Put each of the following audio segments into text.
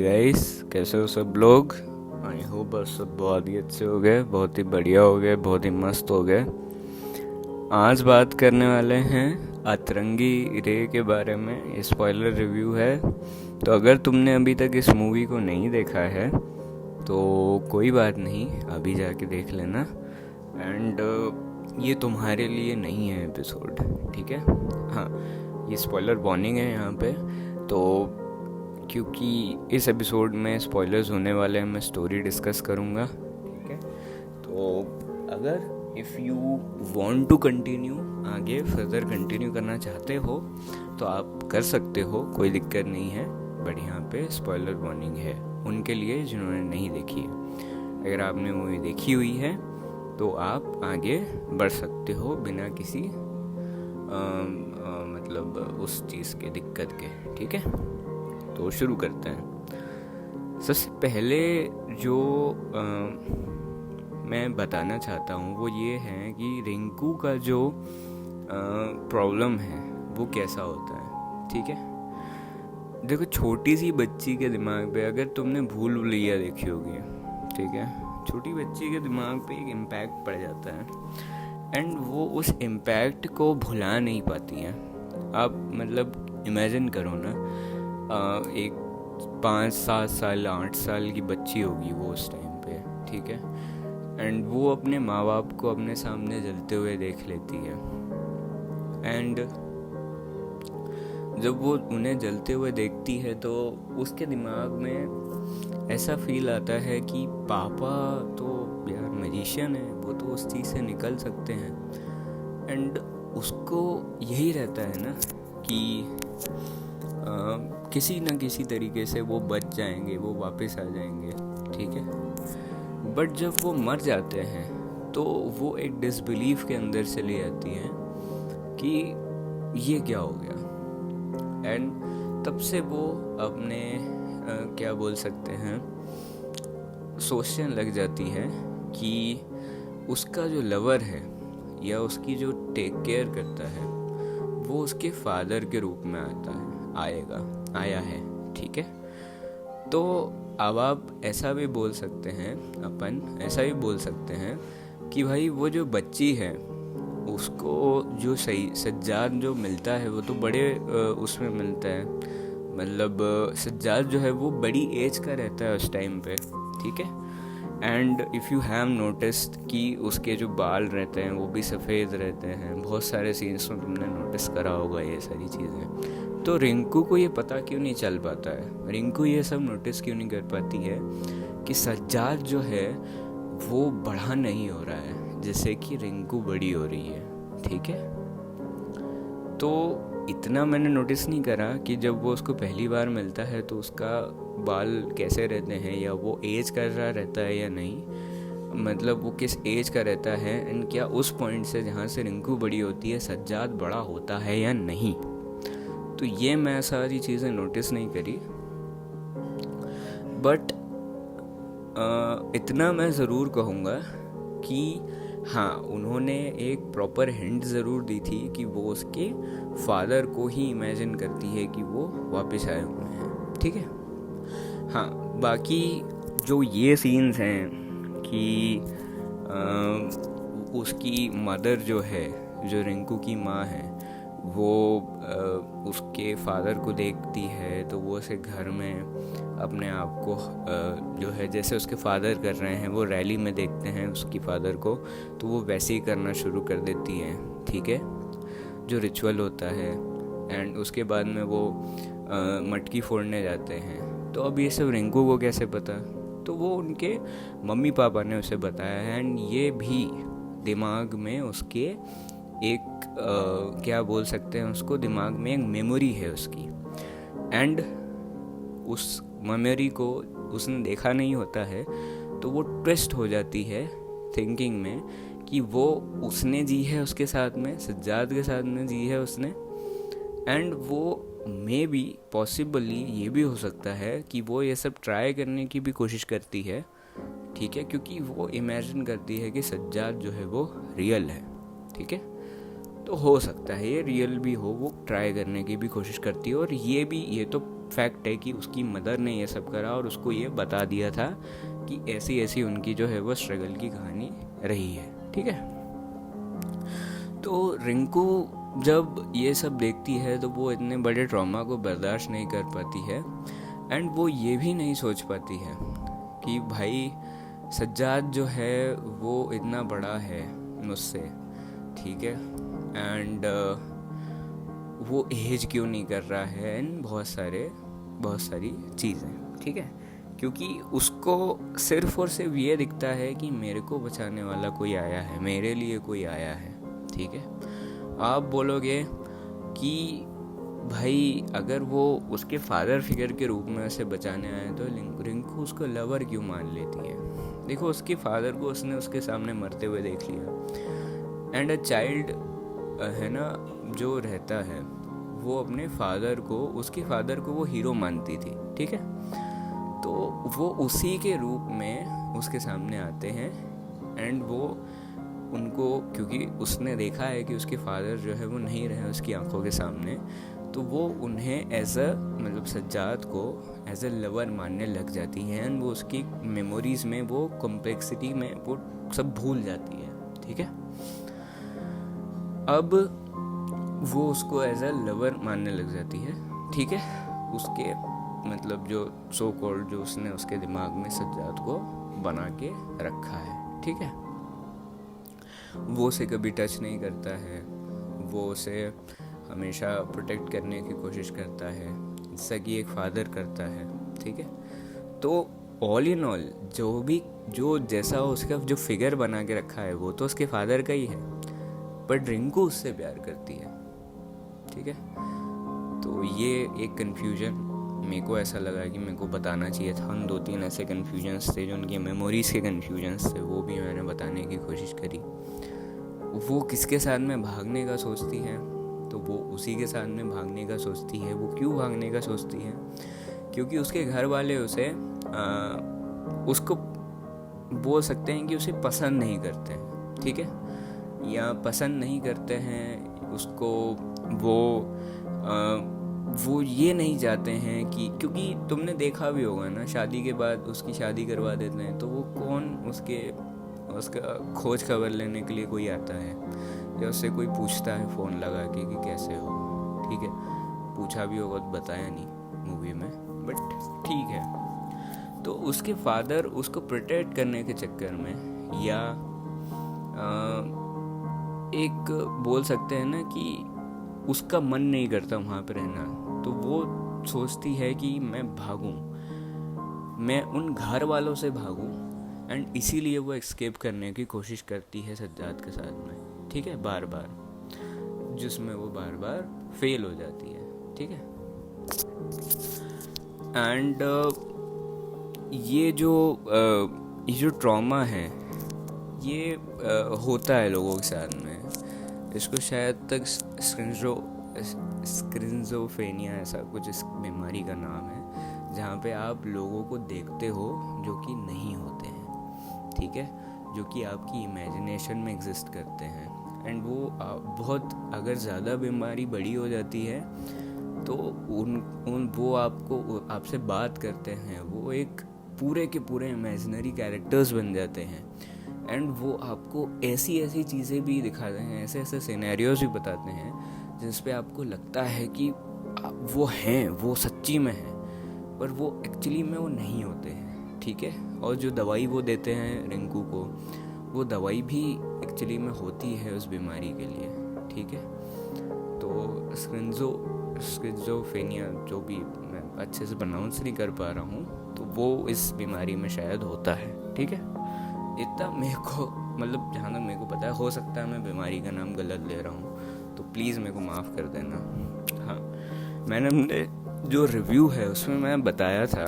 Guys, कैसे हो सब लोग। आई होप बस सब बहुत ही अच्छे हो गए, बहुत ही बढ़िया हो गए, बहुत ही मस्त हो गए। आज बात करने वाले हैं अतरंगी रे के बारे में। ये स्पॉइलर रिव्यू है, तो अगर तुमने अभी तक इस मूवी को नहीं देखा है तो कोई बात नहीं, अभी जाके देख लेना। एंड ये तुम्हारे लिए नहीं है एपिसोड, ठीक है। हाँ, ये स्पॉइलर वार्निंग है यहाँ पे। तो क्योंकि इस एपिसोड में स्पॉयलर्स होने वाले हैं, मैं स्टोरी डिस्कस करूँगा, ठीक है। तो अगर if you want to continue, आगे फर्दर कंटिन्यू करना चाहते हो तो आप कर सकते हो, कोई दिक्कत नहीं है। बट यहाँ पे स्पॉइलर वार्निंग है उनके लिए जिन्होंने नहीं देखी है। अगर आपने मूवी देखी हुई है तो आप आगे बढ़ सकते हो बिना किसी मतलब उस चीज़ के दिक्कत के, ठीक है। तो शुरू करते हैं। सबसे पहले जो मैं बताना चाहता हूँ वो ये है कि रिंकू का जो प्रॉब्लम है वो कैसा होता है, ठीक है। देखो, छोटी सी बच्ची के दिमाग पे, अगर तुमने भूल भुलैया देखी होगी, ठीक है, छोटी बच्ची के दिमाग पे एक इम्पैक्ट पड़ जाता है एंड वो उस इम्पैक्ट को भुला नहीं पाती हैं। आप मतलब इमेजिन करो ना, एक 5-7 साल 8 साल की बच्ची होगी वो उस टाइम पे, ठीक है। एंड वो अपने माँ बाप को अपने सामने जलते हुए देख लेती है। एंड जब वो उन्हें जलते हुए देखती है तो उसके दिमाग में ऐसा फील आता है कि पापा तो यार मैजिशियन है, वो तो उस चीज़ से निकल सकते हैं। एंड उसको यही रहता है ना कि किसी न किसी तरीके से वो बच जाएंगे, वो वापस आ जाएंगे, ठीक है। बट जब वो मर जाते हैं तो वो एक डिसबिलीफ के अंदर चली जाती हैं कि ये क्या हो गया। एंड तब से वो अपने क्या बोल सकते हैं, सोचने लग जाती है कि उसका जो लवर है या उसकी जो टेक केयर करता है वो उसके फादर के रूप में आया है, ठीक है। तो अब आप ऐसा भी बोल सकते हैं, अपन ऐसा भी बोल सकते हैं कि भाई वो जो बच्ची है उसको जो सही सज्जाद जो मिलता है वो तो बड़े उसमें मिलता है, मतलब सज्जाद जो है वो बड़ी एज का रहता है उस टाइम पे, ठीक है। And if you have noticed कि उसके जो बाल रहते हैं वो भी सफ़ेद रहते हैं, बहुत सारे सीन्स में तुमने नोटिस करा होगा ये सारी चीज़ें। तो रिंकू को ये पता क्यों नहीं चल पाता है, रिंकू ये सब नोटिस क्यों नहीं कर पाती है कि सज्जाद जो है वो बड़ा नहीं हो रहा है जैसे कि रिंकू बड़ी हो रही है, ठीक है। तो इतना मैंने नोटिस नहीं करा कि जब वो उसको पहली बार मिलता है तो उसका बाल कैसे रहते हैं, या वो एज कर रहा रहता है या नहीं, मतलब वो किस एज का रहता है। एंड क्या उस पॉइंट से जहाँ से रिंकू बड़ी होती है सज्जाद बड़ा होता है या नहीं। तो ये मैं सारी चीज़ें नोटिस नहीं करी। बट इतना मैं ज़रूर कहूँगा कि हाँ, उन्होंने एक प्रॉपर हिंट ज़रूर दी थी कि वो उसके फादर को ही इमेजिन करती है कि वो वापस आए हुए हैं, ठीक है। हाँ, बाकी जो ये सीन्स हैं कि उसकी मदर जो है, जो रिंकू की माँ है, वो उसके फादर को देखती है तो वो उसे घर में अपने आप को जो है जैसे उसके फादर कर रहे हैं, वो रैली में देखते हैं उसकी फादर को, तो वो वैसे ही करना शुरू कर देती हैं, ठीक है, जो रिचुअल होता है। एंड उसके बाद में वो मटकी फोड़ने जाते हैं। तो अब ये सब रिंकू को कैसे पता, तो वो उनके मम्मी पापा ने उसे बताया है। एंड ये भी दिमाग में उसके एक क्या बोल सकते हैं, उसको दिमाग में एक मेमोरी है उसकी। एंड उस मेमोरी को उसने देखा नहीं होता है तो वो ट्विस्ट हो जाती है थिंकिंग में कि वो उसने जी है उसके साथ में, सज्जाद के साथ में जी है उसने। एंड वो मे बी पॉसिबली ये भी हो सकता है कि वो ये सब ट्राई करने की भी कोशिश करती है, ठीक है, क्योंकि वो इमेजिन करती है कि सज्जाद जो है वो रियल है, ठीक है। तो हो सकता है ये रियल भी हो, वो ट्राई करने की भी कोशिश करती है। और ये तो फैक्ट है कि उसकी मदर ने ये सब करा और उसको ये बता दिया था कि ऐसी ऐसी उनकी जो है वो स्ट्रगल की कहानी रही है, ठीक है। तो रिंकू जब ये सब देखती है तो वो इतने बड़े ट्रॉमा को बर्दाश्त नहीं कर पाती है, एंड वो ये भी नहीं सोच पाती है कि भाई सज्जाद जो है वो इतना बड़ा है मुझसे, ठीक है, एंड वो एज क्यों नहीं कर रहा है, एंड बहुत सारी चीज़ें, ठीक है, क्योंकि उसको सिर्फ और सिर्फ ये दिखता है कि मेरे को बचाने वाला कोई आया है, मेरे लिए कोई आया है, ठीक है। आप बोलोगे कि भाई अगर वो उसके फादर फिगर के रूप में उसे बचाने आए तो रिंकू उसको लवर क्यों मान लेती है। देखो, उसके फादर को उसने उसके सामने मरते हुए देख लिया, एंड अ चाइल्ड है ना जो रहता है वो अपने फादर को, उसके फादर को वो हीरो मानती थी, ठीक है। तो वो उसी के रूप में उसके सामने आते हैं, एंड वो उनको, क्योंकि उसने देखा है कि उसके फादर जो है वो नहीं रहे उसकी आंखों के सामने, तो वो उन्हें एज अ मतलब सज्जाद को एज अ लवर मानने लग जाती है, एंड वो उसकी मेमोरीज में, वो कॉम्प्लेक्सिटी में वो सब भूल जाती है, ठीक है। अब वो उसको एज अ लवर मानने लग जाती है, ठीक है। उसके मतलब जो सो कॉल्ड जो उसने उसके दिमाग में सज्जाद को बना के रखा है, ठीक है। वो उसे कभी टच नहीं करता है, वो उसे हमेशा प्रोटेक्ट करने की कोशिश करता है, जैसा कि एक फादर करता है, ठीक है। तो ऑल इन ऑल जो जैसा उसका जो फिगर बना के रखा है वो तो उसके फादर का ही है, बट रिंकू उससे प्यार करती है, ठीक है। तो ये एक कन्फ्यूजन मेरे को ऐसा लगा कि मेरे को बताना चाहिए था। उन 2-3 ऐसे कन्फ्यूजन्स थे जो उनके मेमोरीज़ के कन्फ्यूजन्स थे, वो भी मैंने बताने की कोशिश करी। वो किसके साथ में भागने का सोचती है, तो वो उसी के साथ में भागने का सोचती है। वो क्यों भागने का सोचती है? क्योंकि उसके घर वाले उसे उसको बोल सकते हैं कि उसे पसंद नहीं करते हैं, ठीक है, या पसंद नहीं करते हैं उसको। वो ये नहीं चाहते हैं कि, क्योंकि तुमने देखा भी होगा ना, शादी के बाद उसकी शादी करवा देते हैं तो वो कौन उसका खोज खबर लेने के लिए कोई आता है, या उससे कोई पूछता है फ़ोन लगा के कि कैसे हो, ठीक है। पूछा भी होगा तो बताया नहीं मूवी में, बट ठीक है। तो उसके फादर उसको प्रोटेक्ट करने के चक्कर में, या एक बोल सकते हैं ना कि उसका मन नहीं करता वहाँ पे रहना, तो वो सोचती है कि मैं भागूं, मैं उन घर वालों से भागूं, एंड इसीलिए वो एस्केप करने की कोशिश करती है सज्जाद के साथ में, ठीक है, बार बार, जिसमें वो बार बार फेल हो जाती है, ठीक है। एंड ये जो ट्रॉमा है ये होता है लोगों के साथ में। इसको शायद तक स्क्रिंजोफेनिया ऐसा कुछ इस बीमारी का नाम है, जहाँ पे आप लोगों को देखते हो जो कि नहीं होते हैं, ठीक है, जो कि आपकी इमेजिनेशन में एग्जिस्ट करते हैं। एंड वो बहुत, अगर ज़्यादा बीमारी बड़ी हो जाती है तो वो आपसे बात करते हैं, वो एक पूरे के पूरे इमेजिनरी कैरेक्टर्स बन जाते हैं, एंड वो आपको ऐसी ऐसी चीज़ें भी दिखाते हैं, ऐसे ऐसे सिनेरियोज भी बताते हैं जिस पे आपको लगता है कि वो हैं, वो सच्ची में हैं, पर वो एक्चुअली में वो नहीं होते हैं, ठीक है। और जो दवाई वो देते हैं रिंकू को, वो दवाई भी एक्चुअली में होती है उस बीमारी के लिए, ठीक है। तो स्किज़ोफ्रेनिया, जो भी मैं अच्छे से प्रोनाउंस नहीं कर पा रहा हूँ, तो वो इस बीमारी में शायद होता है, ठीक है। इतना मेरे को, मतलब जहाँ तक मेरे को पता है, हो सकता है मैं बीमारी का नाम गलत ले रहा हूँ, तो प्लीज़ मेरे को माफ़ कर देना। हाँ, मैंने अपने जो रिव्यू है उसमें मैं बताया था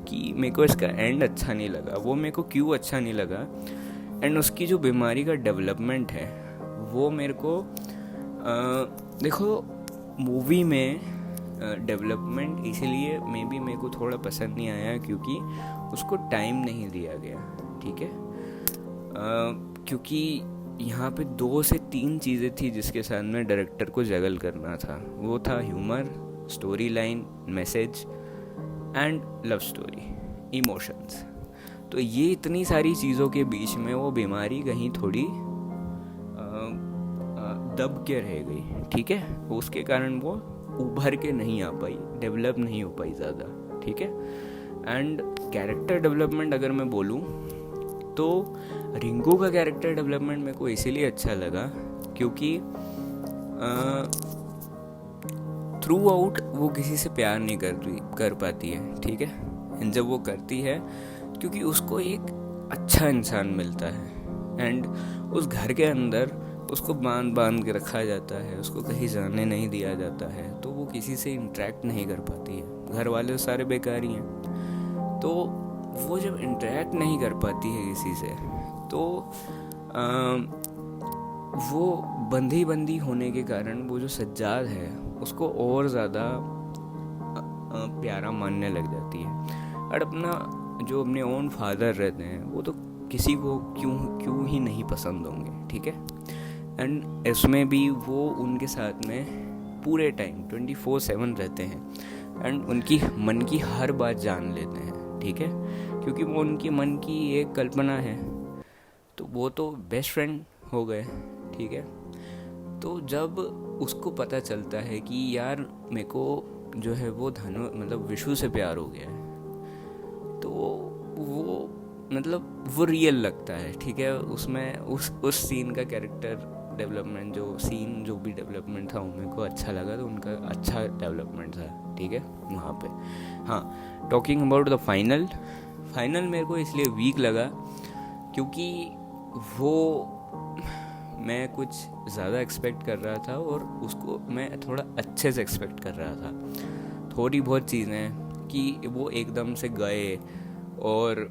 कि मेरे को इसका एंड अच्छा नहीं लगा। वो मेरे को क्यों अच्छा नहीं लगा, एंड उसकी जो बीमारी का डेवलपमेंट है वो मेरे को देखो, मूवी में डेवलपमेंट इसलिए मेरे को थोड़ा पसंद नहीं आया क्योंकि उसको टाइम नहीं दिया गया, ठीक है। क्योंकि यहाँ पे 2 से 3 चीज़ें थी जिसके साथ में डायरेक्टर को जगल करना था। वो था humour, story line, message and love story, emotions. तो ये इतनी सारी चीज़ों के बीच में वो बीमारी कहीं थोड़ी दब के रह गई, ठीक है। उसके कारण वो उभर के नहीं आ पाई, डेवलप नहीं हो पाई ज़्यादा, ठीक है। एंड कैरेक्टर डेवलपमेंट अगर मैं बोलूँ तो रिंकू का कैरेक्टर डेवलपमेंट मेरे को इसीलिए अच्छा लगा क्योंकि थ्रू आउट वो किसी से प्यार नहीं कर पाती है, ठीक है। एंड जब वो करती है क्योंकि उसको एक अच्छा इंसान मिलता है एंड उस घर के अंदर उसको बांध के रखा जाता है, उसको कहीं जाने नहीं दिया जाता है, तो वो किसी से इंटरेक्ट नहीं कर पाती है। घर वाले सारे बेकार ही हैं, तो वो जब इंटरेक्ट नहीं कर पाती है किसी से तो वो बंदी होने के कारण वो जो सज्जाद है उसको और ज़्यादा प्यारा मानने लग जाती है। और अपने ओन फादर रहते हैं वो तो किसी को क्यों ही नहीं पसंद होंगे, ठीक है। एंड इसमें भी वो उनके साथ में पूरे टाइम 24/7 रहते हैं एंड उनकी मन की हर बात जान लेते हैं, ठीक है, क्योंकि वो उनकी मन की एक कल्पना है, तो वो तो बेस्ट फ्रेंड हो गए, ठीक है। तो जब उसको पता चलता है कि यार मेरे को जो है वो विशु से प्यार हो गया है, तो वो रियल लगता है, ठीक है। उसमें उस सीन का कैरेक्टर डेवलपमेंट जो भी डेवलपमेंट था वो मेरे को अच्छा लगा, तो उनका अच्छा डेवलपमेंट था, ठीक है, वहाँ पे। हाँ, टॉकिंग अबाउट द फाइनल मेरे को इसलिए वीक लगा क्योंकि वो मैं कुछ ज़्यादा एक्सपेक्ट कर रहा था और उसको मैं थोड़ा अच्छे से एक्सपेक्ट कर रहा था। थोड़ी बहुत चीज़ें कि वो एकदम से गए और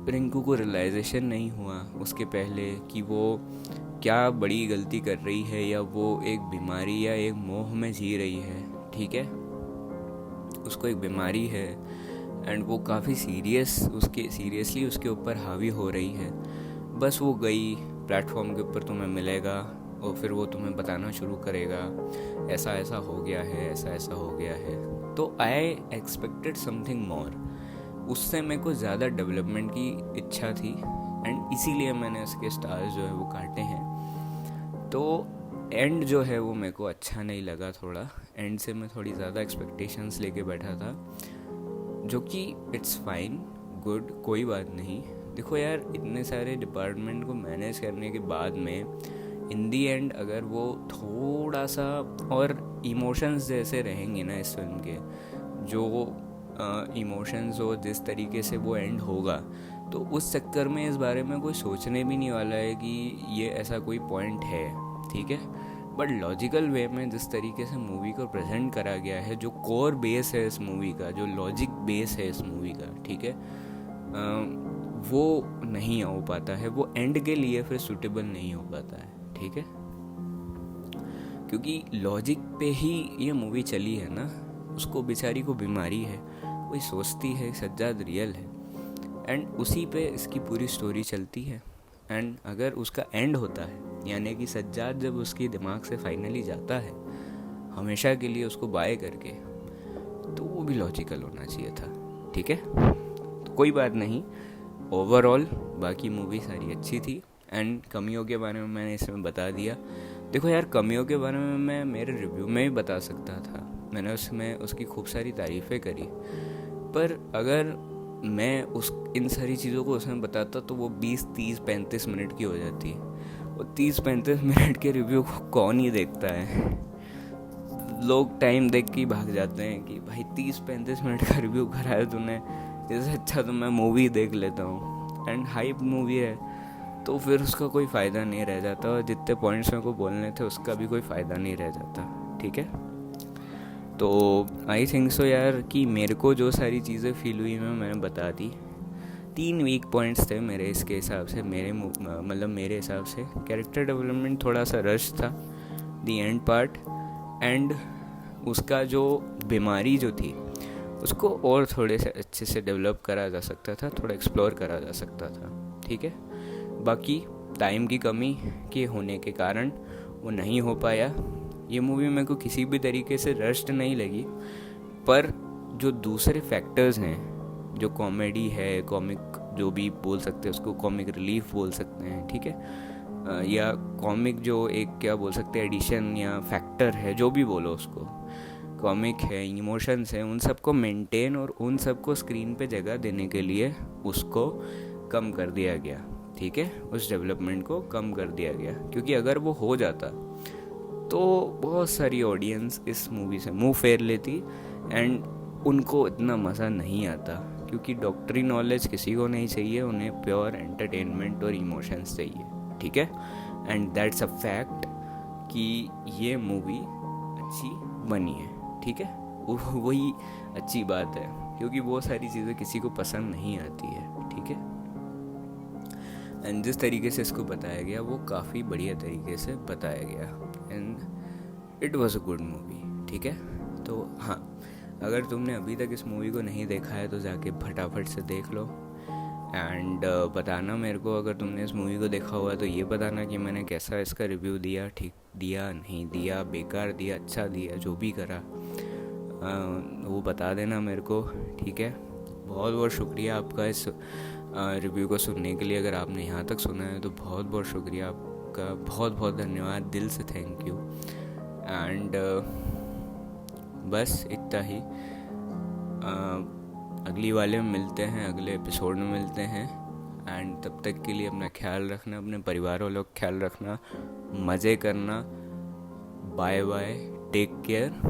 रिंकू को रियलाइजेशन नहीं हुआ उसके पहले कि वो क्या बड़ी गलती कर रही है या वो एक बीमारी या एक मोह में जी रही है, ठीक है। उसको एक बीमारी है एंड वो काफ़ी सीरियसली उसके ऊपर हावी हो रही है। बस वो गई, प्लेटफॉर्म के ऊपर तुम्हें मिलेगा और फिर वो तुम्हें बताना शुरू करेगा ऐसा ऐसा हो गया है, ऐसा ऐसा हो गया है। तो आई एक्सपेक्टेड समथिंग मोर, उससे मेरे को ज़्यादा डेवलपमेंट की इच्छा थी एंड इसीलिए मैंने उसके स्टार्स जो है वो काटे हैं। तो एंड जो है वो मेरे को अच्छा नहीं लगा, थोड़ा एंड से मैं थोड़ी ज़्यादा एक्सपेक्टेशंस लेके बैठा था, जो कि इट्स फाइन, गुड, कोई बात नहीं। देखो यार, इतने सारे डिपार्टमेंट को मैनेज करने के बाद में इन दी एंड अगर वो थोड़ा सा और इमोशंस जैसे रहेंगे ना इस फिल्म के, जो इमोशंस हो जिस तरीके से वो एंड होगा, तो उस चक्कर में इस बारे में कोई सोचने भी नहीं वाला है कि ये ऐसा कोई पॉइंट है, ठीक है। बट लॉजिकल वे में जिस तरीके से मूवी को प्रेजेंट करा गया है, जो कोर बेस है इस मूवी का, जो लॉजिक बेस है इस मूवी का, ठीक है, वो नहीं हो पाता है, वो एंड के लिए फिर सूटेबल नहीं हो पाता है, ठीक है। क्योंकि लॉजिक पे ही ये मूवी चली है ना, उसको बेचारी को बीमारी है, वही सोचती है सज्जाद रियल है एंड उसी पे इसकी पूरी स्टोरी चलती है। एंड अगर उसका एंड होता है, यानी कि सज्जाद जब उसके दिमाग से फाइनली जाता है हमेशा के लिए उसको बाय करके, तो वो भी लॉजिकल होना चाहिए था, ठीक है। तो कोई बात नहीं, ओवरऑल बाकी मूवी सारी अच्छी थी एंड कमियों के बारे में मैंने इसमें बता दिया। देखो यार, कमियों के बारे में मैं मेरे रिव्यू में भी बता सकता था, मैंने उसमें उसकी खूब सारी तारीफ़ें करी, पर अगर मैं इन सारी चीज़ों को उसमें बताता तो वो 20, 30, 35 मिनट की हो जाती। और 30-35 मिनट के रिव्यू को कौन ही देखता है, लोग टाइम देख के भाग जाते हैं कि भाई 30-35 मिनट का रिव्यू कराया तूने, इससे अच्छा तो मैं मूवी देख लेता हूँ। एंड हाइप मूवी है तो फिर उसका कोई फ़ायदा नहीं रह जाता, और जितने पॉइंट्स मेरे को बोलने थे उसका भी कोई फ़ायदा नहीं रह जाता, ठीक है। तो आई थिंक सो यार कि मेरे को जो सारी चीज़ें फील हुई मैंने बता दी। 3 वीक पॉइंट्स थे मेरे इसके हिसाब से, मेरे हिसाब से कैरेक्टर डेवलपमेंट थोड़ा सा रश था, दी एंड पार्ट, एंड उसका जो बीमारी जो थी उसको और थोड़े से अच्छे से डेवलप करा जा सकता था, थोड़ा एक्सप्लोर करा जा सकता था, ठीक है। बाकी टाइम की कमी के होने के कारण वो नहीं हो पाया। ये मूवी मेरे को किसी भी तरीके से रश्ड नहीं लगी, पर जो दूसरे फैक्टर्स हैं, जो कॉमेडी है, कॉमिक जो भी बोल सकते हैं उसको, कॉमिक रिलीफ बोल सकते हैं, ठीक है, या कॉमिक जो एक क्या बोल सकते हैं एडिशन या फैक्टर है, जो भी बोलो उसको, कॉमिक है, इमोशंस हैं, उन सबको मेंटेन और उन सबको स्क्रीन पे जगह देने के लिए उसको कम कर दिया गया, ठीक है, उस डेवलपमेंट को कम कर दिया गया, क्योंकि अगर वो हो जाता तो बहुत सारी ऑडियंस इस मूवी से मुंह फेर लेती एंड उनको इतना मज़ा नहीं आता, क्योंकि डॉक्टरी नॉलेज किसी को नहीं चाहिए, उन्हें प्योर एंटरटेनमेंट और इमोशंस चाहिए, ठीक है। एंड दैट्स अ फैक्ट कि ये मूवी अच्छी बनी है, ठीक है, वही अच्छी बात है, क्योंकि वो सारी चीज़ें किसी को पसंद नहीं आती है, ठीक है। एंड जिस तरीके से इसको बताया गया वो काफ़ी बढ़िया तरीके से बताया गया and it was a good movie, ठीक है। तो हाँ, अगर तुमने अभी तक इस मूवी को नहीं देखा है तो जाके फटाफट से देख लो एंड बताना मेरे को, अगर तुमने इस मूवी को देखा हुआ तो ये बताना कि मैंने कैसा इसका रिव्यू दिया, ठीक दिया, नहीं दिया, बेकार दिया, अच्छा दिया, जो भी करा वो बता देना मेरे को, ठीक है। बहुत बहुत शुक्रिया आपका इस रिव्यू को सुनने के लिए। अगर आपने यहाँ तक सुना है तो बहुत बहुत शुक्रिया आपका, बहुत बहुत धन्यवाद, दिल से थैंक यू। एंड बस इतना ही, अगली वाले में मिलते हैं, अगले एपिसोड में मिलते हैं एंड तब तक के लिए अपना ख्याल रखना, अपने परिवार वालों का ख्याल रखना, मज़े करना, बाय बाय, टेक केयर,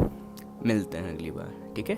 मिलते हैं अगली बार, ठीक है।